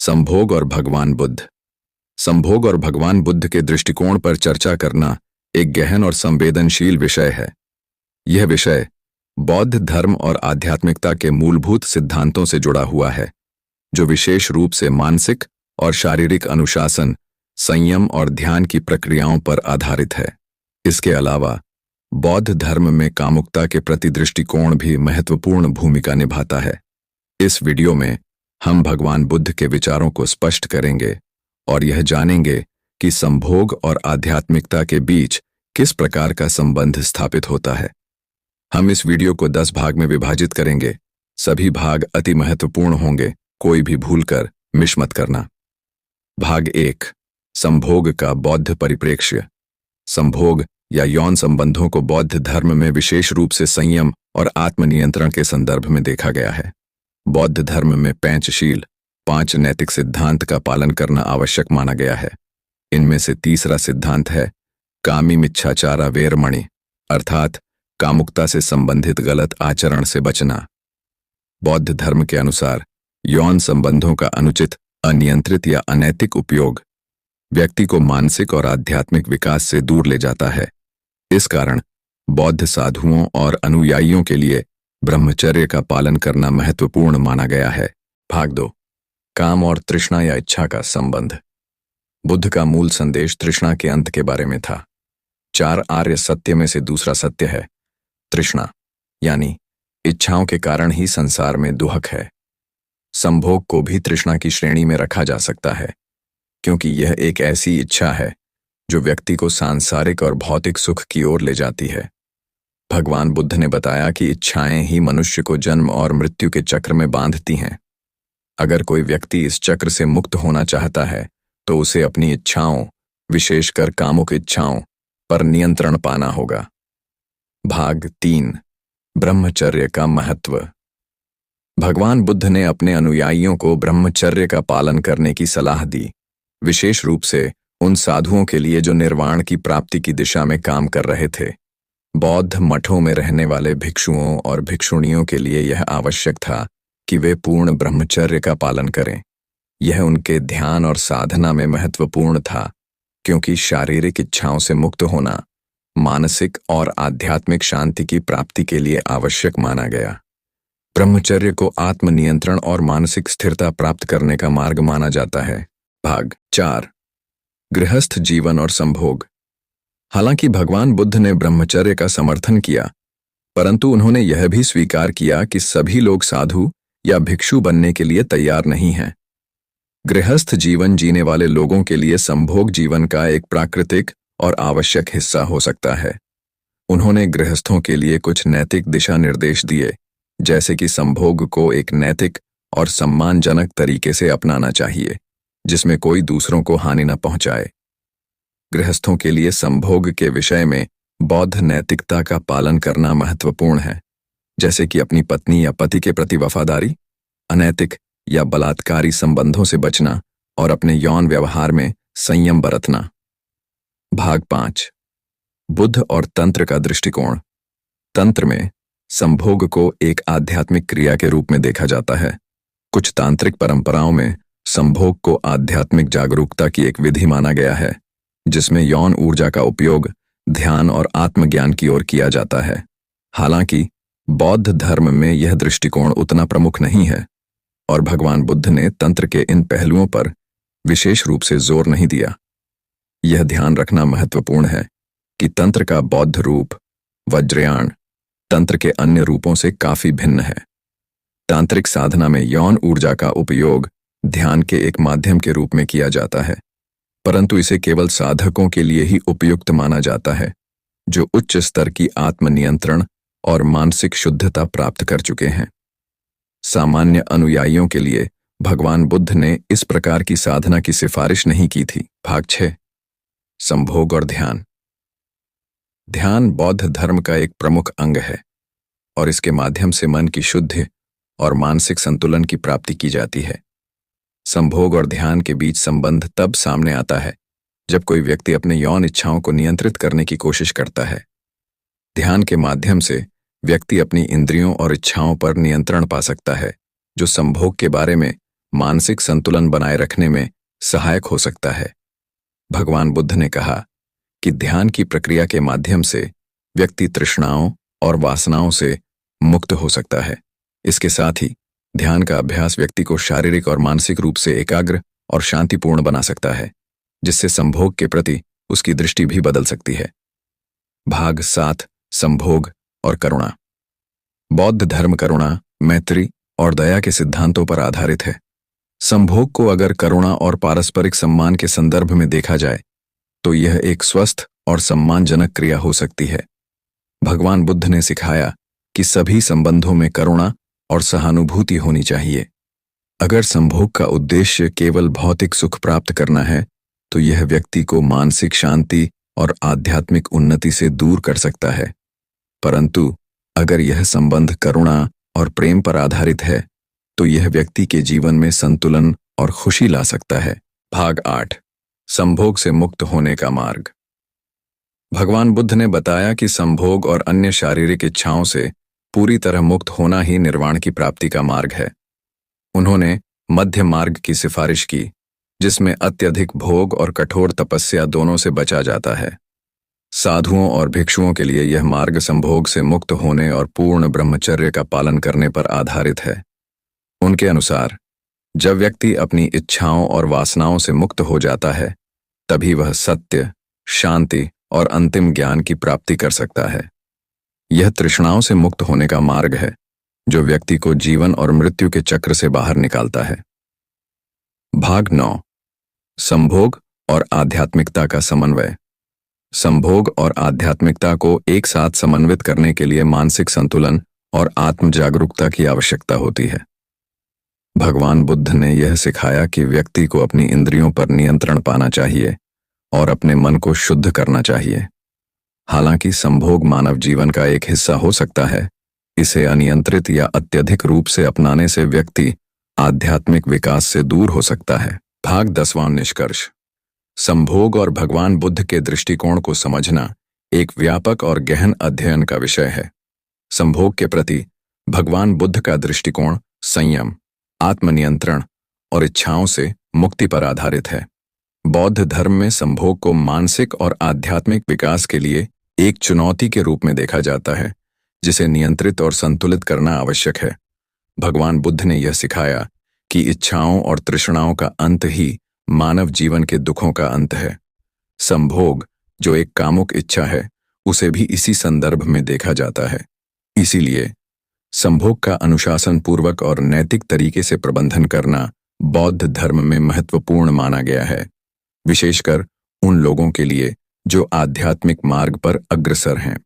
संभोग और भगवान बुद्ध। संभोग और भगवान बुद्ध के दृष्टिकोण पर चर्चा करना एक गहन और संवेदनशील विषय है। यह विषय बौद्ध धर्म और आध्यात्मिकता के मूलभूत सिद्धांतों से जुड़ा हुआ है, जो विशेष रूप से मानसिक और शारीरिक अनुशासन, संयम और ध्यान की प्रक्रियाओं पर आधारित है। इसके अलावा बौद्ध धर्म में कामुकता के प्रति दृष्टिकोण भी महत्वपूर्ण भूमिका निभाता है। इस वीडियो में हम भगवान बुद्ध के विचारों को स्पष्ट करेंगे और यह जानेंगे कि संभोग और आध्यात्मिकता के बीच किस प्रकार का संबंध स्थापित होता है। हम इस वीडियो को 10 भाग में विभाजित करेंगे। सभी भाग अति महत्वपूर्ण होंगे, कोई भी भूलकर मिस मत करना। भाग 1, संभोग का बौद्ध परिप्रेक्ष्य। संभोग या यौन संबंधों को बौद्ध धर्म में विशेष रूप से संयम और आत्मनियंत्रण के संदर्भ में देखा गया है। बौद्ध धर्म में पंचशील, 5 नैतिक सिद्धांत का पालन करना आवश्यक माना गया है। इनमें से तीसरा सिद्धांत है कामी मिच्छाचारा वेरमणि, अर्थात कामुकता से संबंधित गलत आचरण से बचना। बौद्ध धर्म के अनुसार यौन संबंधों का अनुचित, अनियंत्रित या अनैतिक उपयोग व्यक्ति को मानसिक और आध्यात्मिक विकास से दूर ले जाता है। इस कारण बौद्ध साधुओं और अनुयायियों के लिए ब्रह्मचर्य का पालन करना महत्वपूर्ण माना गया है। भाग 2, काम और तृष्णा या इच्छा का संबंध। बुद्ध का मूल संदेश तृष्णा के अंत के बारे में था। 4 आर्य सत्य में से दूसरा सत्य है तृष्णा, यानी इच्छाओं के कारण ही संसार में दुहक है। संभोग को भी तृष्णा की श्रेणी में रखा जा सकता है, क्योंकि यह एक ऐसी इच्छा है जो व्यक्ति को सांसारिक और भौतिक सुख की ओर ले जाती है। भगवान बुद्ध ने बताया कि इच्छाएं ही मनुष्य को जन्म और मृत्यु के चक्र में बांधती हैं। अगर कोई व्यक्ति इस चक्र से मुक्त होना चाहता है तो उसे अपनी इच्छाओं, विशेषकर कामुक इच्छाओं पर नियंत्रण पाना होगा। भाग 3, ब्रह्मचर्य का महत्व। भगवान बुद्ध ने अपने अनुयायियों को ब्रह्मचर्य का पालन करने की सलाह दी, विशेष रूप से उन साधुओं के लिए जो निर्वाण की प्राप्ति की दिशा में काम कर रहे थे। बौद्ध मठों में रहने वाले भिक्षुओं और भिक्षुणियों के लिए यह आवश्यक था कि वे पूर्ण ब्रह्मचर्य का पालन करें। यह उनके ध्यान और साधना में महत्वपूर्ण था, क्योंकि शारीरिक इच्छाओं से मुक्त होना मानसिक और आध्यात्मिक शांति की प्राप्ति के लिए आवश्यक माना गया। ब्रह्मचर्य को आत्मनियंत्रण और मानसिक स्थिरता प्राप्त करने का मार्ग माना जाता है। भाग 4, गृहस्थ जीवन और संभोग। हालांकि भगवान बुद्ध ने ब्रह्मचर्य का समर्थन किया, परंतु उन्होंने यह भी स्वीकार किया कि सभी लोग साधु या भिक्षु बनने के लिए तैयार नहीं हैं। गृहस्थ जीवन जीने वाले लोगों के लिए संभोग जीवन का एक प्राकृतिक और आवश्यक हिस्सा हो सकता है। उन्होंने गृहस्थों के लिए कुछ नैतिक दिशा निर्देश दिए, जैसे कि संभोग को एक नैतिक और सम्मानजनक तरीके से अपनाना चाहिए, जिसमें कोई दूसरों को हानि न पहुंचाए। गृहस्थों के लिए संभोग के विषय में बौद्ध नैतिकता का पालन करना महत्वपूर्ण है, जैसे कि अपनी पत्नी या पति के प्रति वफादारी, अनैतिक या बलात्कारी संबंधों से बचना और अपने यौन व्यवहार में संयम बरतना। भाग 5, बुद्ध और तंत्र का दृष्टिकोण। तंत्र में संभोग को एक आध्यात्मिक क्रिया के रूप में देखा जाता है। कुछ तांत्रिक परंपराओं में संभोग को आध्यात्मिक जागरूकता की एक विधि माना गया है, जिसमें यौन ऊर्जा का उपयोग ध्यान और आत्मज्ञान की ओर किया जाता है। हालांकि बौद्ध धर्म में यह दृष्टिकोण उतना प्रमुख नहीं है और भगवान बुद्ध ने तंत्र के इन पहलुओं पर विशेष रूप से जोर नहीं दिया। यह ध्यान रखना महत्वपूर्ण है कि तंत्र का बौद्ध रूप, वज्रयान, तंत्र के अन्य रूपों से काफी भिन्न है। तांत्रिक साधना में यौन ऊर्जा का उपयोग ध्यान के एक माध्यम के रूप में किया जाता है, परंतु इसे केवल साधकों के लिए ही उपयुक्त माना जाता है जो उच्च स्तर की आत्मनियंत्रण और मानसिक शुद्धता प्राप्त कर चुके हैं। सामान्य अनुयायियों के लिए भगवान बुद्ध ने इस प्रकार की साधना की सिफारिश नहीं की थी। भाग 6, संभोग और ध्यान। ध्यान बौद्ध धर्म का एक प्रमुख अंग है और इसके माध्यम से मन की शुद्धि और मानसिक संतुलन की प्राप्ति की जाती है। संभोग और ध्यान के बीच संबंध तब सामने आता है जब कोई व्यक्ति अपने यौन इच्छाओं को नियंत्रित करने की कोशिश करता है। ध्यान के माध्यम से व्यक्ति अपनी इंद्रियों और इच्छाओं पर नियंत्रण पा सकता है, जो संभोग के बारे में मानसिक संतुलन बनाए रखने में सहायक हो सकता है। भगवान बुद्ध ने कहा कि ध्यान की प्रक्रिया के माध्यम से व्यक्ति तृष्णाओं और वासनाओं से मुक्त हो सकता है। इसके साथ ही ध्यान का अभ्यास व्यक्ति को शारीरिक और मानसिक रूप से एकाग्र और शांतिपूर्ण बना सकता है, जिससे संभोग के प्रति उसकी दृष्टि भी बदल सकती है। भाग 7 संभोग और करुणा। बौद्ध धर्म करुणा, मैत्री और दया के सिद्धांतों पर आधारित है। संभोग को अगर करुणा और पारस्परिक सम्मान के संदर्भ में देखा जाए तो यह एक स्वस्थ और सम्मानजनक क्रिया हो सकती है। भगवान बुद्ध ने सिखाया कि सभी संबंधों में करुणा और सहानुभूति होनी चाहिए। अगर संभोग का उद्देश्य केवल भौतिक सुख प्राप्त करना है तो यह व्यक्ति को मानसिक शांति और आध्यात्मिक उन्नति से दूर कर सकता है। परंतु अगर यह संबंध करुणा और प्रेम पर आधारित है तो यह व्यक्ति के जीवन में संतुलन और खुशी ला सकता है। भाग 8 संभोग से मुक्त होने का मार्ग। भगवान बुद्ध ने बताया कि संभोग और अन्य शारीरिक इच्छाओं से पूरी तरह मुक्त होना ही निर्वाण की प्राप्ति का मार्ग है। उन्होंने मध्य मार्ग की सिफारिश की, जिसमें अत्यधिक भोग और कठोर तपस्या दोनों से बचा जाता है। साधुओं और भिक्षुओं के लिए यह मार्ग संभोग से मुक्त होने और पूर्ण ब्रह्मचर्य का पालन करने पर आधारित है। उनके अनुसार जब व्यक्ति अपनी इच्छाओं और वासनाओं से मुक्त हो जाता है तभी वह सत्य, शांति और अंतिम ज्ञान की प्राप्ति कर सकता है। यह तृष्णाओं से मुक्त होने का मार्ग है जो व्यक्ति को जीवन और मृत्यु के चक्र से बाहर निकालता है। भाग 9 संभोग और आध्यात्मिकता का समन्वय। संभोग और आध्यात्मिकता को एक साथ समन्वित करने के लिए मानसिक संतुलन और आत्म जागरूकता की आवश्यकता होती है। भगवान बुद्ध ने यह सिखाया कि व्यक्ति को अपनी इंद्रियों पर नियंत्रण पाना चाहिए और अपने मन को शुद्ध करना चाहिए। हालांकि संभोग मानव जीवन का एक हिस्सा हो सकता है, इसे अनियंत्रित या अत्यधिक रूप से अपनाने से व्यक्ति आध्यात्मिक विकास से दूर हो सकता है। भाग 10वां निष्कर्ष। संभोग और भगवान बुद्ध के दृष्टिकोण को समझना एक व्यापक और गहन अध्ययन का विषय है। संभोग के प्रति भगवान बुद्ध का दृष्टिकोण संयम, आत्मनियंत्रण और इच्छाओं से मुक्ति पर आधारित है। बौद्ध धर्म में संभोग को मानसिक और आध्यात्मिक विकास के लिए एक चुनौती के रूप में देखा जाता है, जिसे नियंत्रित और संतुलित करना आवश्यक है। भगवान बुद्ध ने यह सिखाया कि इच्छाओं और तृष्णाओं का अंत ही मानव जीवन के दुखों का अंत है। संभोग, जो एक कामुक इच्छा है, उसे भी इसी संदर्भ में देखा जाता है। इसीलिए संभोग का अनुशासन पूर्वक और नैतिक तरीके से प्रबंधन करना बौद्ध धर्म में महत्वपूर्ण माना गया है, विशेषकर उन लोगों के लिए जो आध्यात्मिक मार्ग पर अग्रसर हैं।